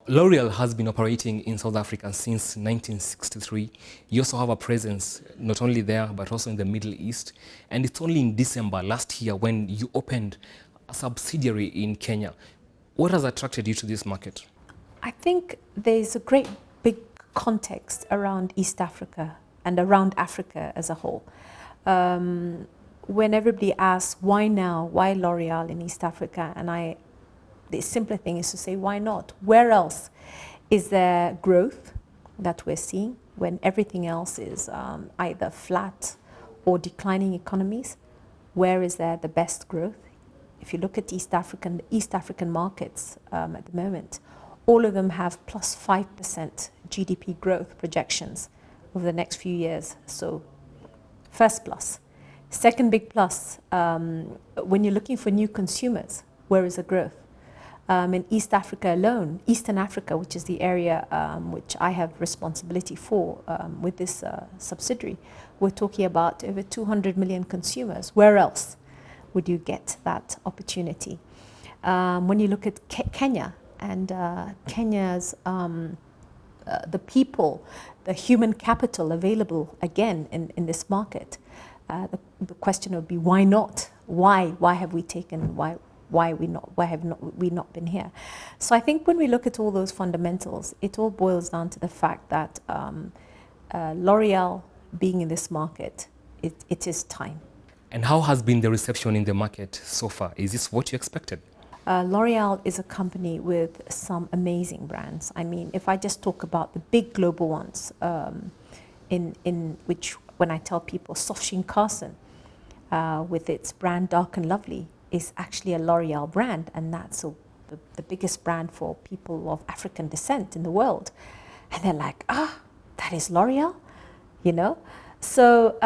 Loriel has been operating in South Africa since 1963. You also have a presence not only there, but also in the Middle East. And it's only in December last year when you opened a subsidiary in Kenya. What has attracted you to this market? I think there's a great big context around East Africa and around Africa as a whole. When everybody asks, why now? Why L'Oreal in East Africa? And the simpler thing is to say, why not? Where else is there growth that we're seeing when everything else is either flat or declining economies? Where is there the best growth? If you look at East African markets at the moment, all of them have plus 5% GDP growth projections over the next few years. So first plus. Second big plus, when you're looking for new consumers, where is the growth? In East Africa alone, Eastern Africa, which is the area which I have responsibility for with this subsidiary, we're talking about over 200 million consumers. Where else would you get that opportunity? When you look at Kenya and Kenya's the people, the human capital available again in this market, the question would be why not? Why have we taken? Why have we not been here? So I think when we look at all those fundamentals, it all boils down to the fact that L'Oreal being in this market, it is time. And how has been the reception in the market so far? Is this what you expected? L'Oreal is a company with some amazing brands. I mean, if I just talk about the big global ones, in which when I tell people Softsheen Carson with its brand Dark and Lovely, is actually a L'Oreal brand, and that's the biggest brand for people of African descent in the world. And they're like, that is L'Oreal, you know? So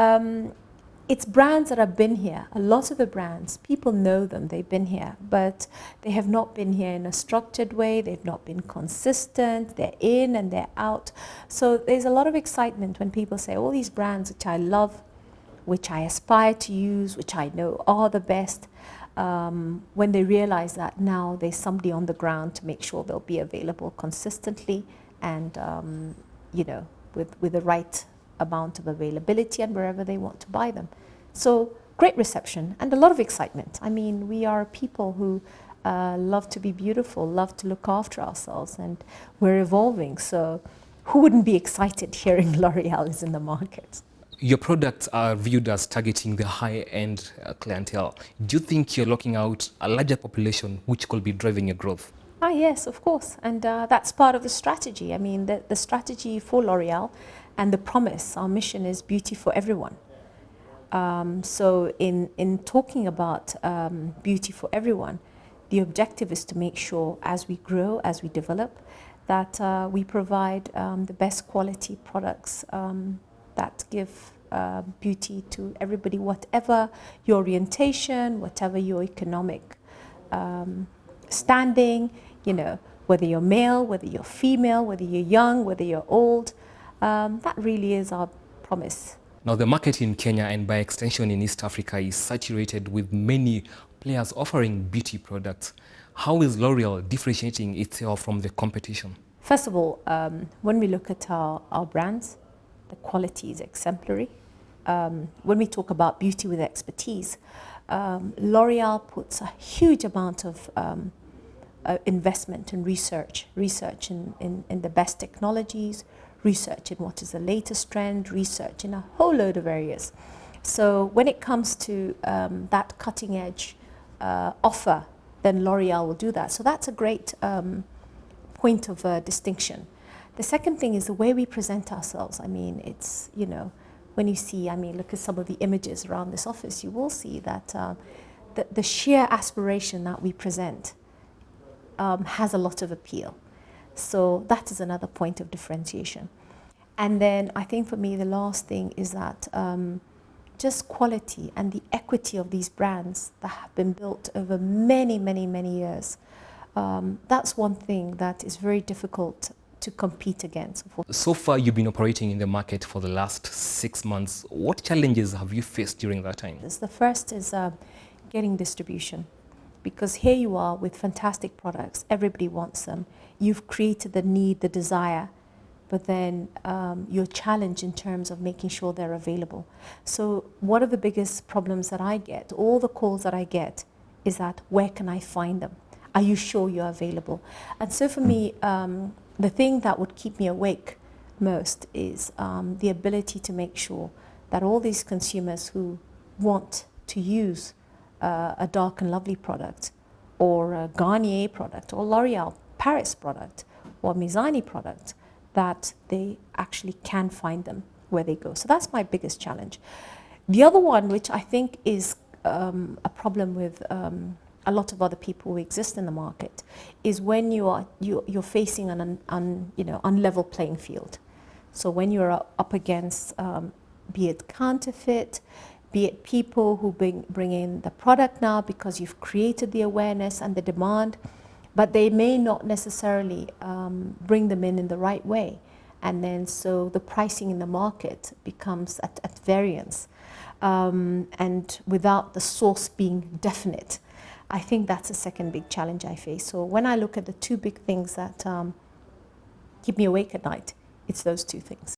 it's brands that have been here. A lot of the brands, people know them, they've been here, but they have not been here in a structured way, they've not been consistent, they're in and they're out. So there's a lot of excitement when people say, all these brands which I love, which I aspire to use, which I know are the best, when they realize that now there's somebody on the ground to make sure they'll be available consistently and you know, with the right amount of availability and wherever they want to buy them. So great reception and a lot of excitement. I mean, we are people who love to be beautiful, love to look after ourselves, and we're evolving. So who wouldn't be excited hearing L'Oreal is in the market? Your products are viewed as targeting the high-end clientele. Do you think you're locking out a larger population which could be driving your growth? Yes, of course. And that's part of the strategy. I mean, the strategy for L'Oreal and the promise, our mission is beauty for everyone. So in talking about beauty for everyone, the objective is to make sure as we grow, as we develop, that we provide the best quality products that give beauty to everybody, whatever your orientation, whatever your economic standing, you know, whether you're male, whether you're female, whether you're young, whether you're old. That really is our promise. Now, the market in Kenya and by extension in East Africa is saturated with many players offering beauty products. How is L'Oreal differentiating itself from the competition? First of all, when we look at our brands, the quality is exemplary. When we talk about beauty with expertise, L'Oreal puts a huge amount of investment in research in the best technologies, research in what is the latest trend, research in a whole load of areas. So when it comes to that cutting edge offer, then L'Oreal will do that. So that's a great point of distinction. The second thing is the way we present ourselves. I mean, it's, you know, when you see, I mean, look at some of the images around this office, you will see that the sheer aspiration that we present has a lot of appeal. So that is another point of differentiation. And then I think for me, the last thing is that just quality and the equity of these brands that have been built over many, many, many years. That's one thing that is very difficult to compete against. So far, you've been operating in the market for the last 6 months. What challenges have you faced during that time? The first is getting distribution. because here you are with fantastic products, everybody wants them, you've created the need, the desire, but then you're challenged in terms of making sure they're available. So one of the biggest problems that I get, all the calls that I get, is that where can I find them? Are you sure you're available? And so for me, the thing that would keep me awake most is the ability to make sure that all these consumers who want to use a Dark and Lovely product, or a Garnier product, or L'Oreal Paris product, or Mizani product, that they actually can find them where they go. So that's my biggest challenge. The other one, which I think is a problem with a lot of other people who exist in the market, is when you're facing an unlevel playing field. So when you're up against, be it counterfeit, be it people who bring in the product now because you've created the awareness and the demand, but they may not necessarily bring them in the right way. And then so the pricing in the market becomes at variance. And without the source being definite. I think that's a second big challenge I face. So when I look at the two big things that keep me awake at night, it's those two things.